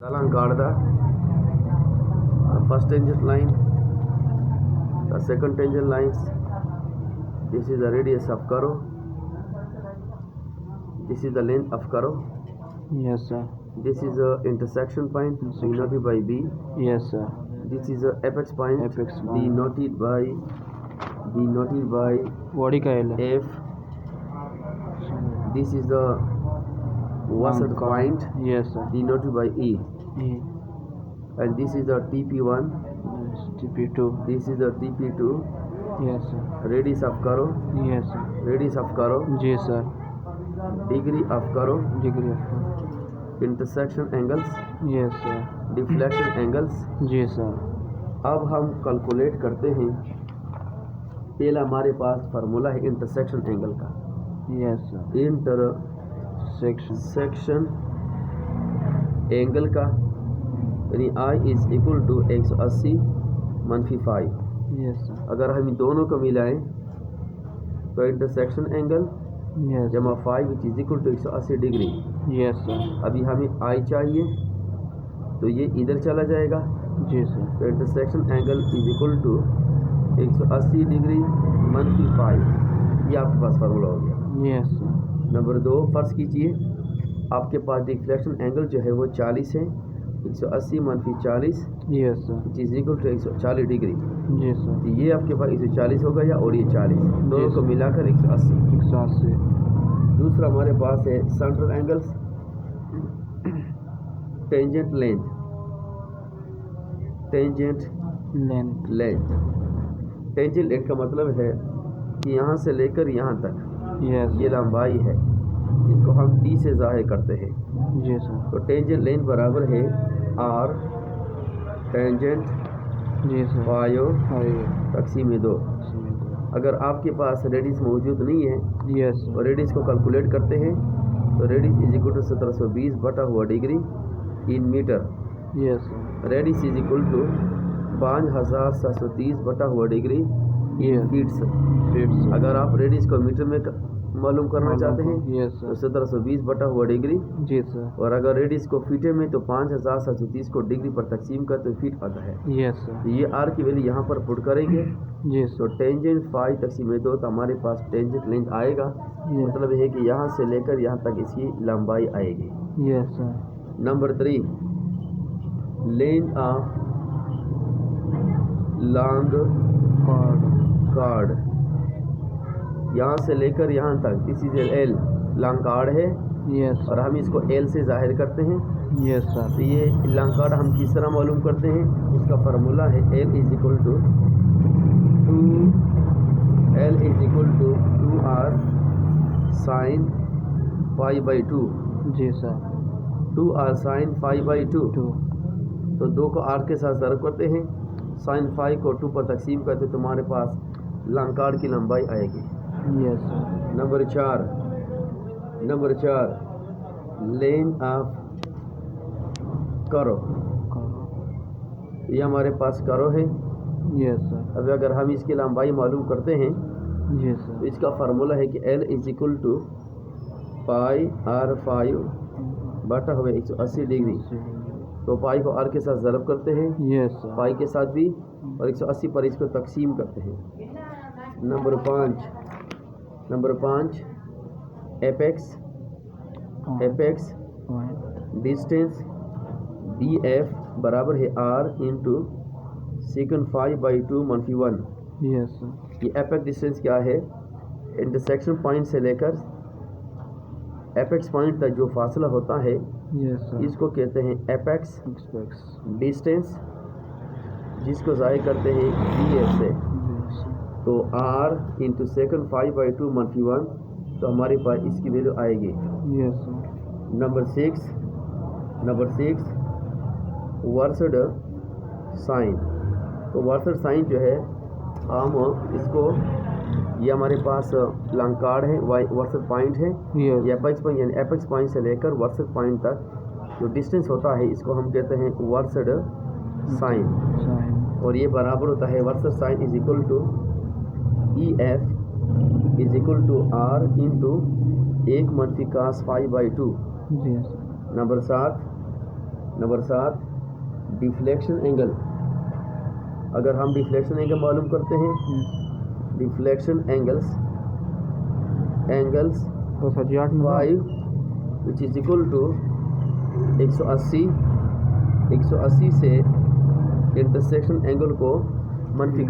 Along the first tangent line, the second tangent lines. This is the radius of curve. This is the length of curve. Yes, sir. This is the intersection point denoted by B. Yes, sir. This is the apex point Apex point. denoted by Body का L है. F. This is the wasted point Yes, sir. denoted by E. E. And this is the TP1. Yes, TP2. This is the TP2. Yes, sir. Radius of curve. Yes, sir. Radius of curve. Ji sir. Degree of curve. Degree of. Intersection angles. Yes, sir. Deflection angles. Ji sir. अब हम calculate करते हैं। पहला हमारे पास formula है intersection angle का। Yes, sir. Intersection angle का यानी I is equal to 180 - 5। Yes, sir. अगर हम इन दोनों को मिलाएं तो इंटरसेक्शन एंगल Yes. जमा 5 which is equal to 180 degree. Yes, sir. अभी हमें I चाहिए तो ये इधर चला जाएगा। जी sir. तो intersection angle is equal to 180 degree - 5। ये आपके पास फार्मूला हो गया। Yes, sir. नंबर 2, फर्ज कीजिए आपके पास डिफ्लेक्शन एंगल जो है वो 40 है। 180 - 40 Yes, sir. Which is equal to 140 degree. जी sir. तो ये आपके पास 140 हो गया और ये 40 दोनों को मिलाकर 180। 180. दूसरा हमारे पास है central angles tangent length. Tangent Length. Length tangent length का मतलब है कि यहाँ से लेकर यहाँ तक Yes. ये लंबाई है, इसको हम d से ज़ाहिर करते हैं। जी sir. तो टेंजेंट लेंथ बराबर है r टेंजेंट जी sir. 5 5. तक़सीम 2। अगर आपके पास रेडियस मौजूद नहीं है Yes, sir. और रेडियस को कैलकुलेट करते हैं तो रेडियस इज इक्वल टू 1720 बटा हुआ degree in metre. Yes, sir. Radius is equal to 5730 बटा हुआ degree in Yes. Feets. Feet, sir. अगर आप रेडियस को मीटर में मालूम करना चाहते हैं Yes, तो sir. 1720 बटा हुआ डिग्री, जी sir. और अगर रेडियस को फीटे में तो 5730 को डिग्री पर तकसीम कर तो फीट आता है। Yes, sir. तो ये आर की वैल्यू यहाँ पर पुट करेंगे जी तो sir. टेंजेंट 5 तकसीम 2 तो हमारे पास टेंजेंट लेंथ आएगा। Yes. मतलब है कि यहाँ से लेकर यहाँ तक इसकी लंबाई आएगी। Yes, sir. Number 3, length of long Chord. Card यहाँ से लेकर यहाँ तक this is L long card है Yes, और sir. हम इसको एल से जाहिर करते हैं। Yes, sir. तो ये लॉन्ग कार्ड हम किस तरह मालूम करते हैं, उसका फार्मूला है L is equal to 2r sine 5/2। जी sir. 2r sine 5/2। 2. तो 2 को r के साथ ज़रब करते हैं, साइन 5 को 2 पर तकसीम करते तो तुम्हारे पास लॉन्ग कार्ड की लंबाई आएगी। Yes, sir. Number 4 length of करो। Chord. ये हमारे पास करो है। Yes, sir. अब अगर हम इसकी लंबाई मालूम करते हैं Yes, तो sir. इसका फार्मूला है कि L is equal to pi R5 बटा हुए 180 डिग्री। तो पाई को R के साथ ज़रब करते हैं, Yes, sir. पाई के साथ भी, और 180 पर इसको तकसीम करते हैं। Number 5 apex Point. Distance DF बराबर है R into second 5/2 - 1। Yes, sir. ये एपेक्स डिस्टेंस क्या है, इंटरसेक्शन पॉइंट से लेकर एपेक्स पॉइंट तक जो फासला होता है Yes, sir. इसको कहते हैं एपेक्स Expects. डिस्टेंस, जिसको ज़ाहिर करते हैं DF से। Yes, sir. तो R इंटू सेकंड 5/2 - 1 तो हमारे पास इसकी वैल्यू आएगी। Yes, sir. Number 6 versed sine. तो वर्सड साइन जो है हम इसको, ये हमारे पास लॉन्ग कार्ड है, वर्सड पॉइंट है। Yes. ये एपेक्स पॉइंट यानी एपेक्स पॉइंट से लेकर वर्सड पॉइंट तक जो डिस्टेंस होता है इसको हम कहते हैं वर्सड साइन। Sign. और ये बराबर होता है versed sine is equal to EF is equal to R into 1 - cos 5/2। Yes. Number 7 number 7 deflection angle. اگر ہم ڈیفلیکشن اینگل معلوم کرتے ہیں, deflection angles 5 which is equal to 180 سے انٹرسیکشن اینگل کو منفی کر